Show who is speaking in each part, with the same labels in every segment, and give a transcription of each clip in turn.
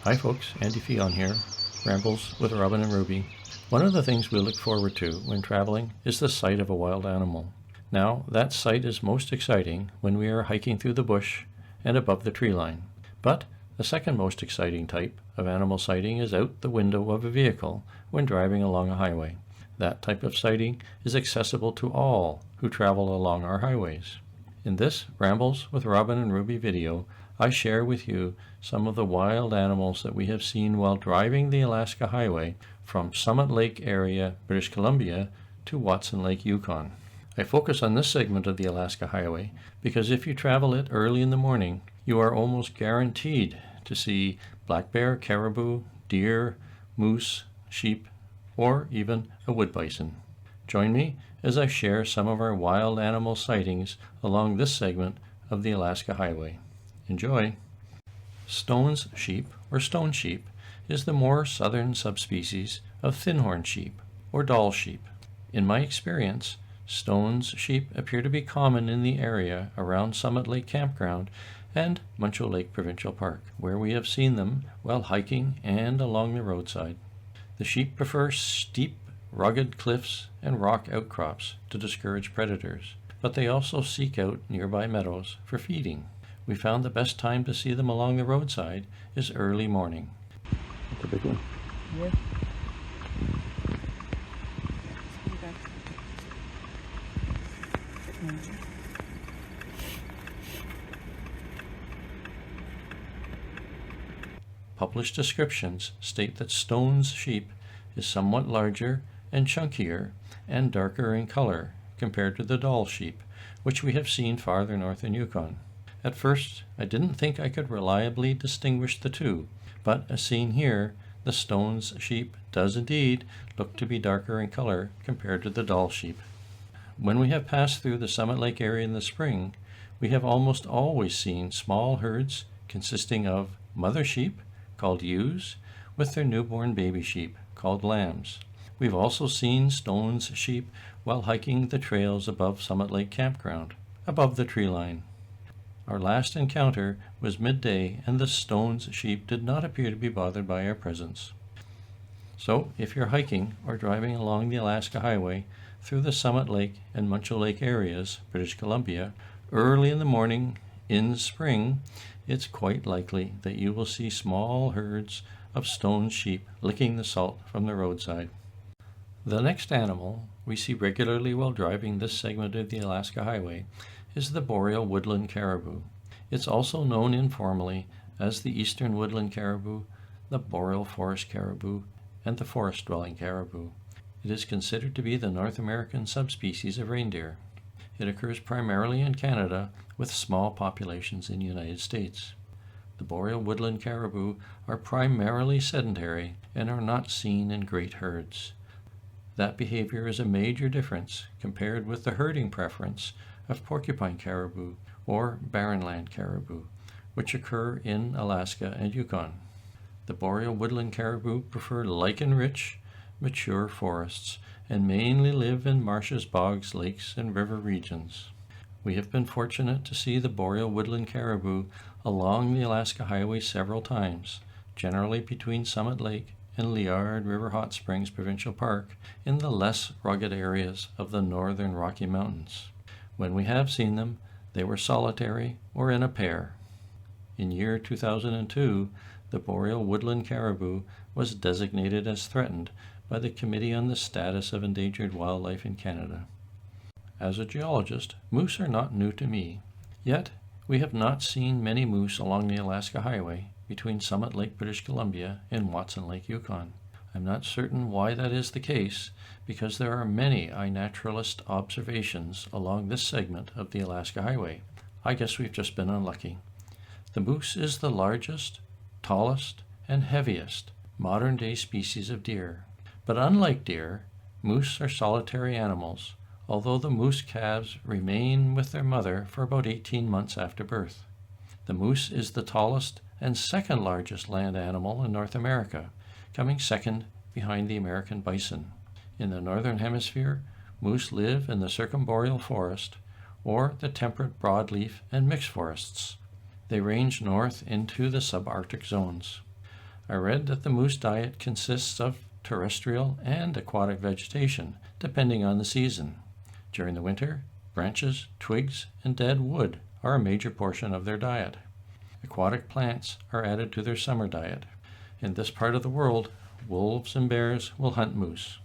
Speaker 1: Hi folks, Andy Fion here, Rambles with Robin and Ruby. One of the things we look forward to when traveling is the sight of a wild animal. Now, that sight is most exciting when we are hiking through the bush and above the tree line. But the second most exciting type of animal sighting is out the window of a vehicle when driving along a highway. That type of sighting is accessible to all who travel along our highways. In this Rambles with Robin and Ruby video, I share with you some of the wild animals that we have seen while driving the Alaska Highway from Summit Lake area, British Columbia, to Watson Lake, Yukon. I focus on this segment of the Alaska Highway because if you travel it early in the morning, you are almost guaranteed to see black bear, caribou, deer, moose, sheep, or even a wood bison. Join me as I share some of our wild animal sightings along this segment of the Alaska Highway. Enjoy! Stone's sheep, or stone sheep, is the more southern subspecies of thin-horned sheep, or Dall sheep. In my experience, Stone's sheep appear to be common in the area around Summit Lake Campground and Muncho Lake Provincial Park, where we have seen them while hiking and along the roadside. The sheep prefer steep, rugged cliffs and rock outcrops to discourage predators, but they also seek out nearby meadows for feeding. We found the best time to see them along the roadside is early morning. That's a big one.
Speaker 2: Yeah.
Speaker 1: Published descriptions state that Stone's sheep is somewhat larger and chunkier and darker in color compared to the Dall sheep, which we have seen farther north in Yukon. At first, I didn't think I could reliably distinguish the two, but as seen here, the Stone's sheep does indeed look to be darker in color compared to the Dall sheep. When we have passed through the Summit Lake area in the spring, we have almost always seen small herds consisting of mother sheep, called ewes, with their newborn baby sheep, called lambs. We've also seen Stone's sheep while hiking the trails above Summit Lake Campground, above the tree line. Our last encounter was midday, and the Stone's sheep did not appear to be bothered by our presence. So, if you're hiking or driving along the Alaska Highway through the Summit Lake and Muncho Lake areas, British Columbia, early in the morning in spring, it's quite likely that you will see small herds of Stone's sheep licking the salt from the roadside. The next animal we see regularly while driving this segment of the Alaska Highway is the boreal woodland caribou. It's also known informally as the eastern woodland caribou, the boreal forest caribou, and the forest-dwelling caribou. It is considered to be the North American subspecies of reindeer. It occurs primarily in Canada, with small populations in the United States. The boreal woodland caribou are primarily sedentary and are not seen in great herds. That behavior is a major difference compared with the herding preference of porcupine caribou or barrenland caribou, which occur in Alaska and Yukon. The boreal woodland caribou prefer lichen-rich, mature forests and mainly live in marshes, bogs, lakes, and river regions. We have been fortunate to see the boreal woodland caribou along the Alaska Highway several times, generally between Summit Lake and Liard River Hot Springs Provincial Park in the less rugged areas of the northern Rocky Mountains. When we have seen them, they were solitary or in a pair. In year 2002, the boreal woodland caribou was designated as threatened by the Committee on the Status of Endangered Wildlife in Canada. As a geologist, moose are not new to me. Yet, we have not seen many moose along the Alaska Highway between Summit Lake, British Columbia, and Watson Lake, Yukon. I'm not certain why that is the case, because there are many iNaturalist observations along this segment of the Alaska Highway. I guess we've just been unlucky. The moose is the largest, tallest, and heaviest modern-day species of deer. But unlike deer, moose are solitary animals, although the moose calves remain with their mother for about 18 months after birth. The moose is the tallest and second largest land animal in North America, coming second behind the American bison. In the northern hemisphere, moose live in the circumboreal forest or the temperate broadleaf and mixed forests. They range north into the subarctic zones. I read that the moose diet consists of terrestrial and aquatic vegetation, depending on the season. During the winter, branches, twigs, and dead wood are a major portion of their diet. Aquatic plants are added to their summer diet. In this part of the world, wolves and bears will hunt moose.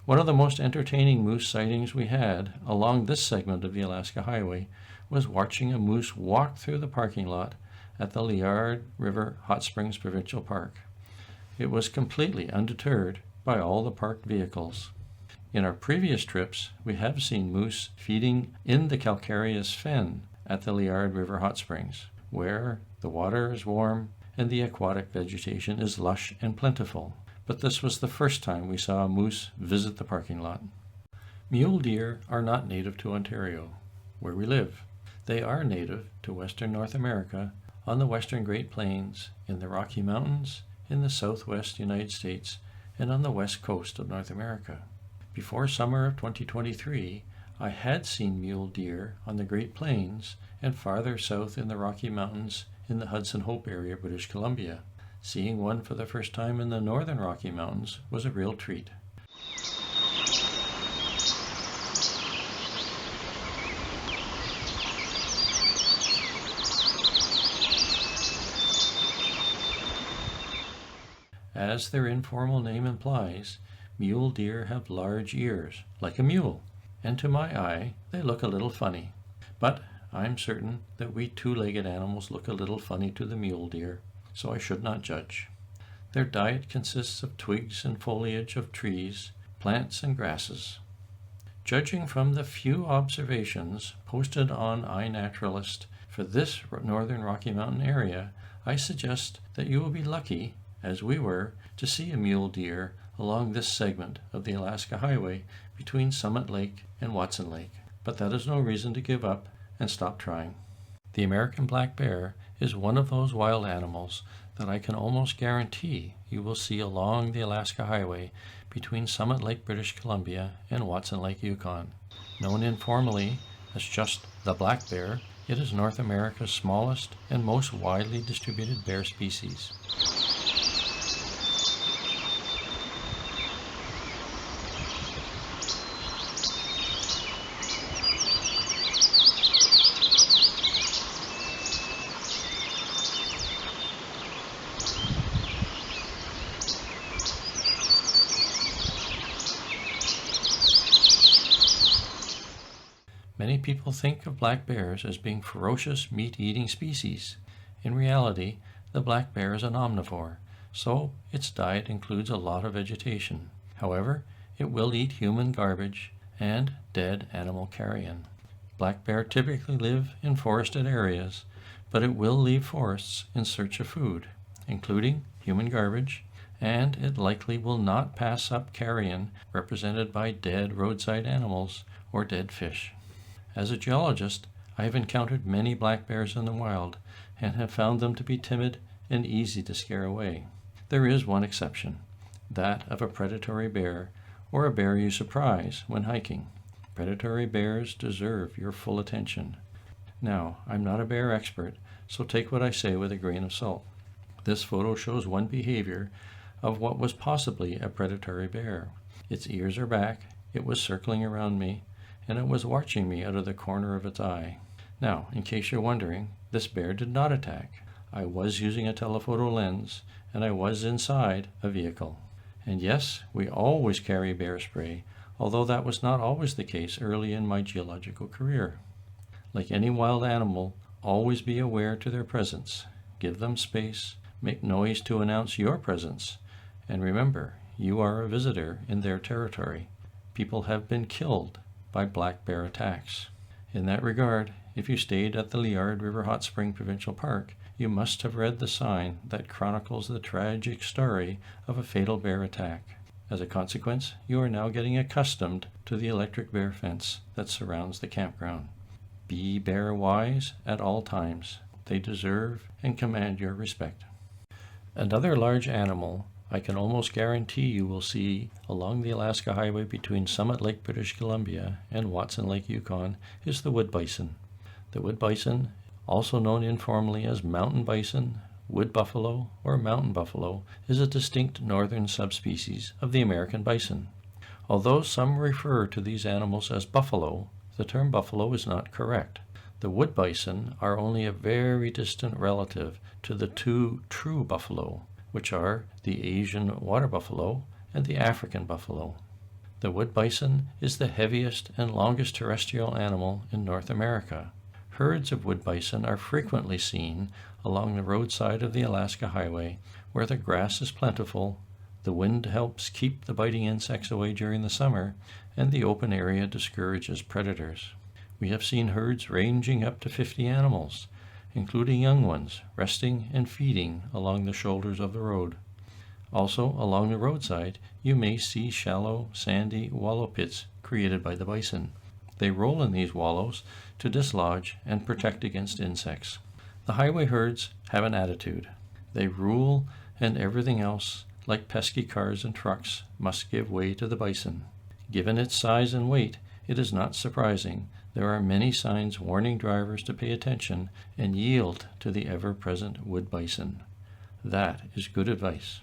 Speaker 1: One of the most entertaining moose sightings we had along this segment of the Alaska Highway was watching a moose walk through the parking lot at the Liard River Hot Springs Provincial Park. It was completely undeterred by all the parked vehicles. In our previous trips, we have seen moose feeding in the calcareous fen at the Liard River Hot Springs, where the water is warm and the aquatic vegetation is lush and plentiful. But this was the first time we saw a moose visit the parking lot. Mule deer are not native to Ontario, where we live. They are native to western North America, on the western Great Plains, in the Rocky Mountains, in the southwest United States, and on the west coast of North America. Before summer of 2023, I had seen mule deer on the Great Plains and farther south in the Rocky Mountains in the Hudson Hope area, British Columbia. Seeing one for the first time in the northern Rocky Mountains was a real treat. As their informal name implies, mule deer have large ears, like a mule, and to my eye, they look a little funny. But I'm certain that we two-legged animals look a little funny to the mule deer, so I should not judge. Their diet consists of twigs and foliage of trees, plants, and grasses. Judging from the few observations posted on iNaturalist for this northern Rocky Mountain area, I suggest that you will be lucky, as we were, to see a mule deer along this segment of the Alaska Highway between Summit Lake and Watson Lake. But that is no reason to give up and stop trying. The American black bear is one of those wild animals that I can almost guarantee you will see along the Alaska Highway between Summit Lake, British Columbia and Watson Lake, Yukon. Known informally as just the black bear, it is North America's smallest and most widely distributed bear species. Many people think of black bears as being ferocious meat-eating species. In reality, the black bear is an omnivore, so its diet includes a lot of vegetation. However, it will eat human garbage and dead animal carrion. Black bear typically live in forested areas, but it will leave forests in search of food, including human garbage, and it likely will not pass up carrion represented by dead roadside animals or dead fish. As a geologist, I have encountered many black bears in the wild and have found them to be timid and easy to scare away. There is one exception, that of a predatory bear or a bear you surprise when hiking. Predatory bears deserve your full attention. Now, I'm not a bear expert, so take what I say with a grain of salt. This photo shows one behavior of what was possibly a predatory bear. Its ears are back, it was circling around me, and it was watching me out of the corner of its eye. Now, in case you're wondering, this bear did not attack. I was using a telephoto lens, and I was inside a vehicle. And yes, we always carry bear spray, although that was not always the case early in my geological career. Like any wild animal, always be aware to their presence. Give them space, make noise to announce your presence, and remember, you are a visitor in their territory. People have been killed by black bear attacks. In that regard, if you stayed at the Liard River Hot Spring Provincial Park, you must have read the sign that chronicles the tragic story of a fatal bear attack. As a consequence, you are now getting accustomed to the electric bear fence that surrounds the campground. Be bear wise at all times. They deserve and command your respect. Another large animal I can almost guarantee you will see along the Alaska Highway between Summit Lake, British Columbia and Watson Lake, Yukon, is the wood bison. The wood bison, also known informally as mountain bison, wood buffalo or mountain buffalo is a distinct northern subspecies of the American bison. Although some refer to these animals as buffalo, the term buffalo is not correct. The wood bison are only a very distant relative to the two true buffalo, which are the Asian water buffalo and the African buffalo. The wood bison is the heaviest and longest terrestrial animal in North America. Herds of wood bison are frequently seen along the roadside of the Alaska Highway, where the grass is plentiful, the wind helps keep the biting insects away during the summer, and the open area discourages predators. We have seen herds ranging up to 50 animals, including young ones, resting and feeding along the shoulders of the road. Also, along the roadside, you may see shallow, sandy wallow pits created by the bison. They roll in these wallows to dislodge and protect against insects. The highway herds have an attitude. They rule, and everything else, like pesky cars and trucks, must give way to the bison. Given its size and weight, it is not surprising there are many signs warning drivers to pay attention and yield to the ever-present wood bison. That is good advice.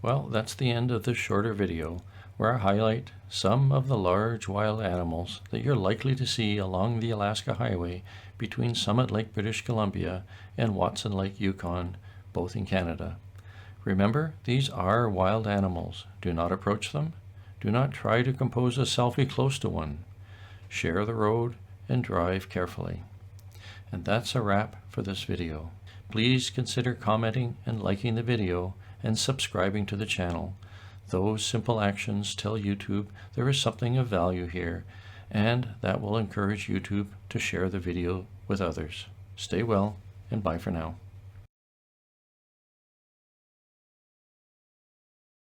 Speaker 1: Well, that's the end of this shorter video, where I highlight some of the large wild animals that you're likely to see along the Alaska Highway between Summit Lake, British Columbia, and Watson Lake, Yukon, both in Canada. Remember, these are wild animals. Do not approach them. Do not try to compose a selfie close to one. Share the road and drive carefully. And that's a wrap for this video. Please consider commenting and liking the video and subscribing to the channel. Those simple actions tell YouTube there is something of value here, and that will encourage YouTube to share the video with others. Stay well, and bye for now.